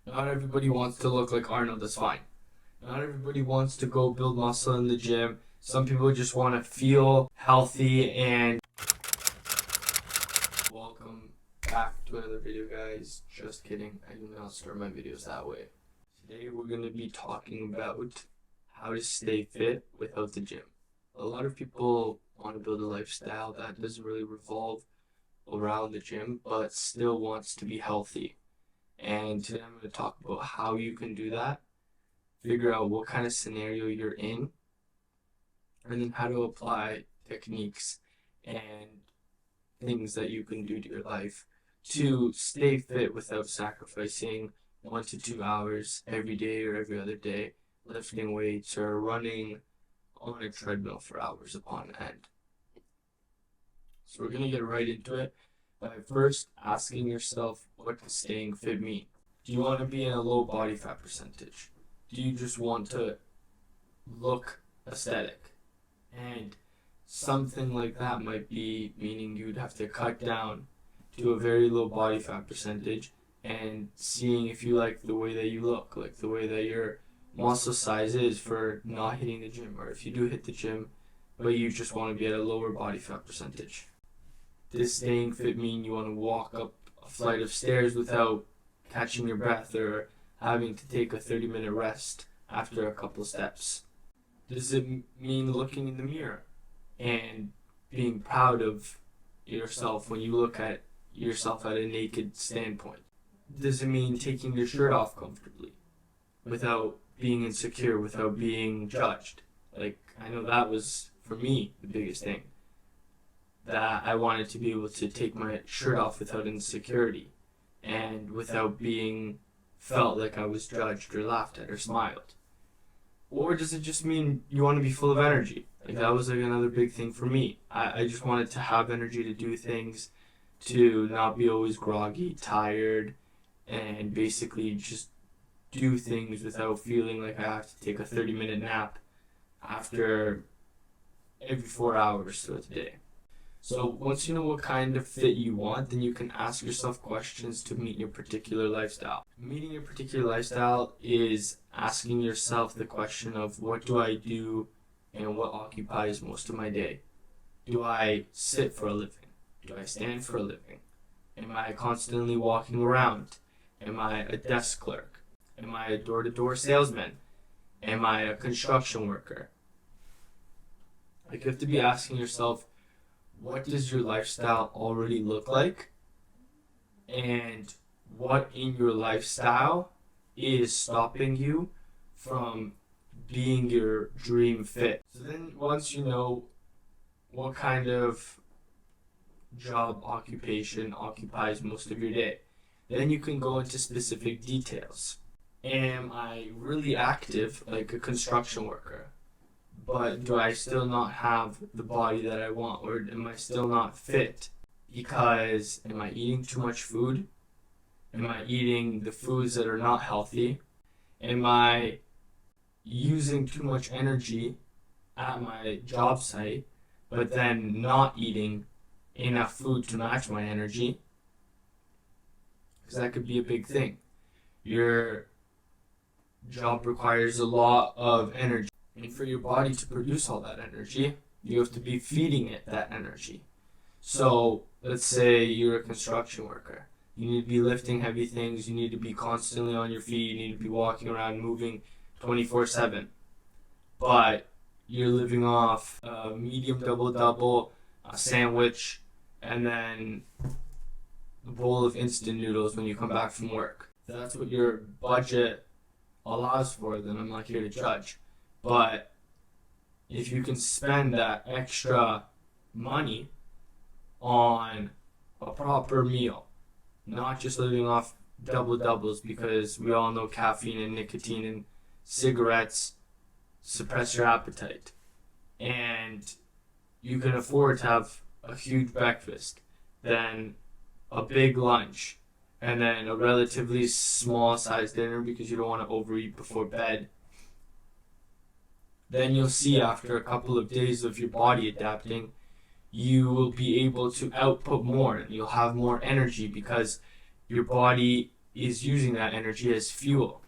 Not everybody wants to look like Arnold, that's fine. Not everybody wants to go build muscle in the gym. Some people just want to feel healthy. And welcome back to another video, guys. Just kidding, I do not start my videos that way. Today we're going to be talking about how to stay fit without the gym. A lot of people want to build a lifestyle that doesn't really revolve around the gym, but still wants to be healthy. And today I'm going to talk about how you can do that, figure out what kind of scenario you're in, and then how to apply techniques and things that you can do to your life to stay fit without sacrificing 1 to 2 hours every day or every other day, lifting weights or running on a treadmill for hours upon end. So we're going to get right into it by first asking yourself, what does staying fit mean? Do you want to be in a low body fat percentage? Do you just want to look aesthetic? And something like that might be meaning you'd have to cut down to a very low body fat percentage and seeing if you like the way that you look, like the way that your muscle size is for not hitting the gym, or if you do hit the gym but you just want to be at a lower body fat percentage. Does staying fit mean you want to walk up a flight of stairs without catching your breath or having to take a 30-minute rest after a couple steps? Does it mean looking in the mirror and being proud of yourself when you look at yourself at a naked standpoint? Does it mean taking your shirt off comfortably without being insecure, without being judged? Like, I know that was, for me, the biggest thing. That I wanted to be able to take my shirt off without insecurity and without being felt like I was judged or laughed at or smiled. Or does it just mean you want to be full of energy? Like, that was like another big thing for me. I just wanted to have energy to do things, to not be always groggy, tired, and basically just do things without feeling like I have to take a 30-minute nap after every 4 hours throughout the day. So once you know what kind of fit you want, then you can ask yourself questions to meet your particular lifestyle. Meeting your particular lifestyle is asking yourself the question of, what do I do and what occupies most of my day? Do I sit for a living? Do I stand for a living? Am I constantly walking around? Am I a desk clerk? Am I a door-to-door salesman? Am I a construction worker? Like, you have to be asking yourself, what does your lifestyle already look like? And what in your lifestyle is stopping you from being your dream fit? So then once you know what kind of job occupation occupies most of your day, then you can go into specific details. Am I really active, like a construction worker? But do I still not have the body that I want? Or am I still not fit? Because am I eating too much food? Am I eating the foods that are not healthy? Am I using too much energy at my job site, but then not eating enough food to match my energy? Because that could be a big thing. Your job requires a lot of energy. And for your body to produce all that energy, you have to be feeding it that energy. So let's say you're a construction worker. You need to be lifting heavy things. You need to be constantly on your feet. You need to be walking around, moving 24/7. But you're living off a medium double-double, a sandwich, and then a bowl of instant noodles when you come back from work. If that's what your budget allows for, then I'm not here to judge. But if you can spend that extra money on a proper meal, not just living off double doubles, because we all know caffeine and nicotine and cigarettes suppress your appetite, and you can afford to have a huge breakfast, then a big lunch, and then a relatively small sized dinner because you don't want to overeat before bed, then you'll see after a couple of days of your body adapting, you will be able to output more and you'll have more energy because your body is using that energy as fuel.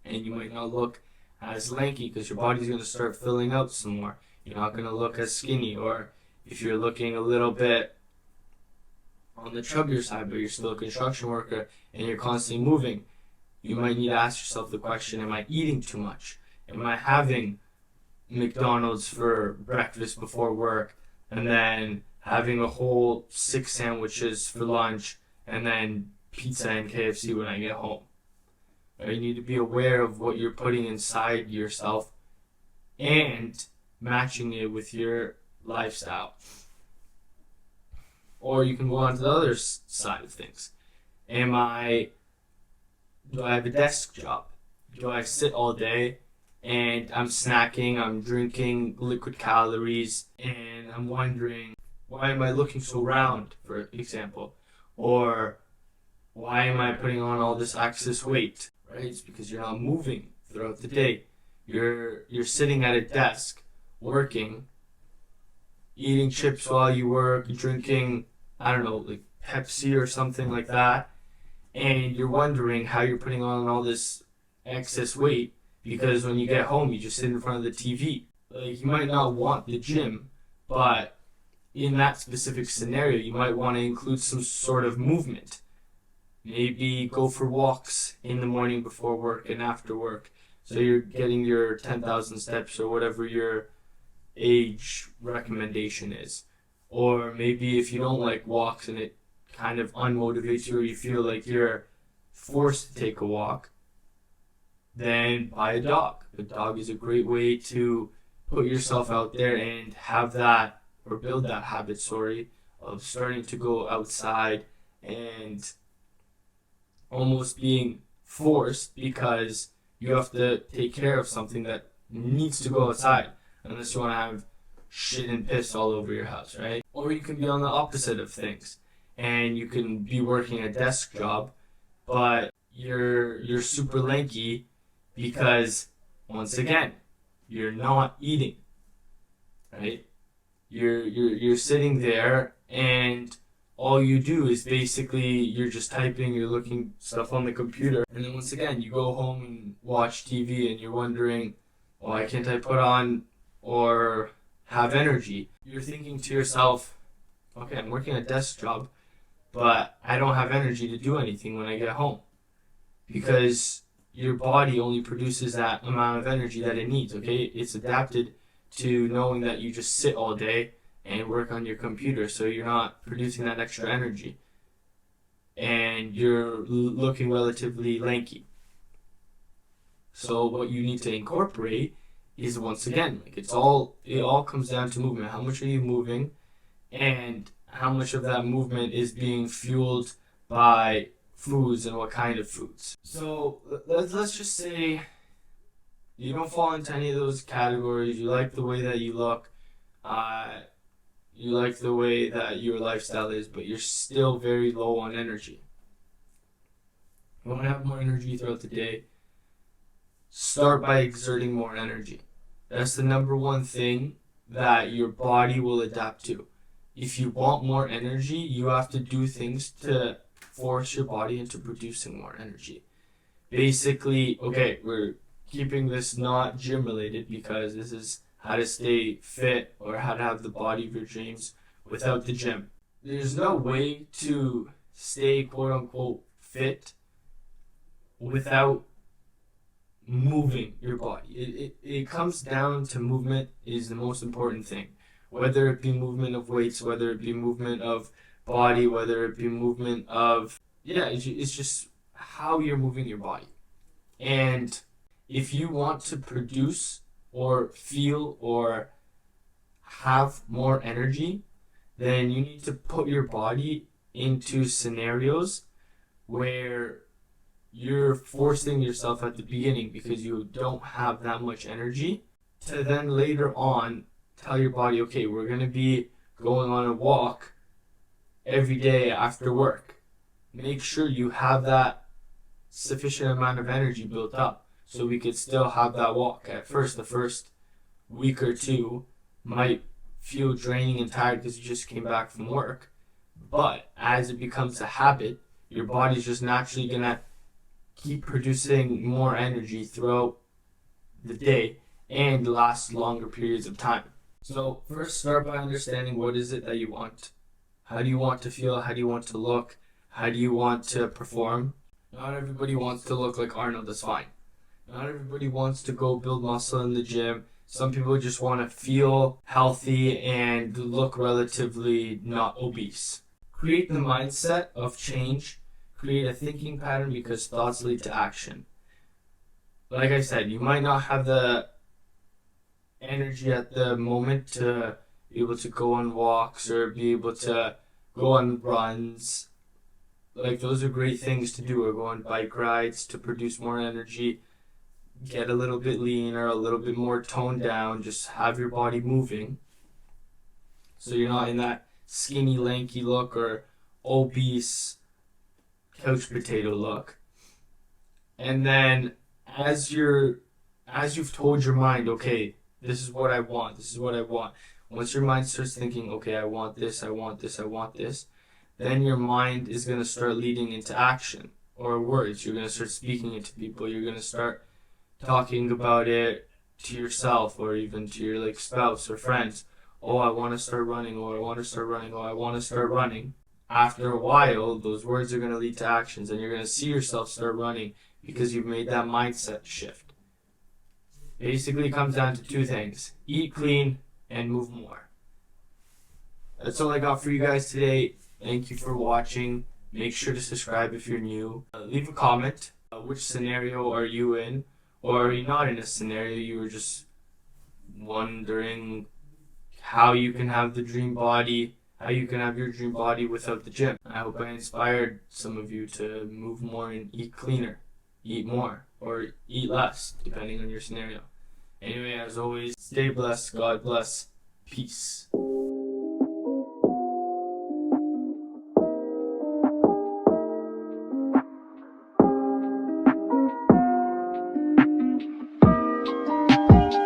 And you might not look as lanky because your body's going to start filling out some more. You're not going to look as skinny, or if you're looking a little bit on the chubbier side, but you're still a construction worker and you're constantly moving, you might need to ask yourself the question, am I eating too much? Am I having McDonald's for breakfast before work, and then having a whole 6 sandwiches for lunch, and then pizza and KFC when I get home? Right? You need to be aware of what you're putting inside yourself and matching it with your lifestyle. Or you can go on to the other side of things. Do I have a desk job? Do I sit all day and I'm snacking, I'm drinking liquid calories, and I'm wondering, why am I looking so round, for example? Or why am I putting on all this excess weight? Right? It's because you're not moving throughout the day. You're sitting at a desk, working, eating chips while you work, drinking, I don't know, like Pepsi or something like that, and you're wondering how you're putting on all this excess weight because when you get home, you just sit in front of the TV. Like, you might not want the gym, but in that specific scenario, you might want to include some sort of movement. Maybe go for walks in the morning before work and after work, so you're getting your 10,000 steps or whatever your age recommendation is. Or maybe if you don't like walks and it kind of unmotivates you, or you feel like you're forced to take a walk, then buy a dog. A dog is a great way to put yourself out there and have that, or build that habit, of starting to go outside and almost being forced because you have to take care of something that needs to go outside, unless you want to have shit and piss all over your house, right? Or you can be on the opposite of things, and you can be working a desk job, but you're super lanky because, once again, you're not eating, right? You're sitting there, and all you do is basically you're just typing, you're looking stuff on the computer, and then once again you go home and watch TV, and you're wondering, why can't I put on or have energy? You're thinking to yourself, okay, I'm working a desk job, but I don't have energy to do anything when I get home, because your body only produces that amount of energy that it needs, okay? It's adapted to knowing that you just sit all day and work on your computer, so you're not producing that extra energy, and you're looking relatively lanky. So what you need to incorporate is, once again, like, it all comes down to movement. How much are you moving, and how much of that movement is being fueled by foods, and what kind of foods? So let's just say you don't fall into any of those categories. You like the way that you look, you like the way that your lifestyle is, but you're still very low on energy. You want to have more energy throughout the day, start by exerting more energy. That's the number one thing that your body will adapt to. If you want more energy, you have to do things to force your body into producing more energy. Basically, okay, we're keeping this not gym related because this is how to stay fit or how to have the body of your dreams without the gym. There's no way to stay quote unquote fit without moving your body. It comes down to movement is the most important thing. Whether it be movement of weights, whether it be movement of body, whether it be movement of, it's just how you're moving your body. And if you want to produce or feel or have more energy, then you need to put your body into scenarios where you're forcing yourself at the beginning because you don't have that much energy, to then later on tell your body, okay, we're going to be going on a walk every day after work. Make sure you have that sufficient amount of energy built up so we could still have that walk. At first, the first week or two might feel draining and tired because you just came back from work. But as it becomes a habit, your body's just naturally gonna keep producing more energy throughout the day and last longer periods of time. So first start by understanding what is it that you want. How do you want to feel? How do you want to look? How do you want to perform? Not everybody wants to look like Arnold, that's fine. Not everybody wants to go build muscle in the gym. Some people just want to feel healthy and look relatively not obese. Create the mindset of change. Create a thinking pattern because thoughts lead to action. Like I said, you might not have the energy at the moment to be able to go on walks or be able to go on runs. Like, those are great things to do, or go on bike rides to produce more energy, get a little bit leaner, a little bit more toned down, just have your body moving so you're not in that skinny, lanky look or obese couch potato look. And then as you've told your mind, okay, this is what I want, this is what I want. Once your mind starts thinking, okay, I want this, I want this, I want this, then your mind is going to start leading into action or words. You're going to start speaking it to people. You're going to start talking about it to yourself or even to your spouse or friends. Oh, I want to start running, or I want to start running, or I want to start running. After a while, those words are going to lead to actions, and you're going to see yourself start running because you've made that mindset shift. Basically, it comes down to two things: eat clean and move more. That's all I got for you guys today. Thank you for watching. Make sure to subscribe if you're new. Leave a comment. Which scenario are you in? Or are you not in a scenario? You were just wondering how you can have the dream body, how you can have your dream body without the gym. I hope I inspired some of you to move more and eat cleaner, eat more, or eat less, depending on your scenario. Anyway, as always, stay blessed, God bless, peace.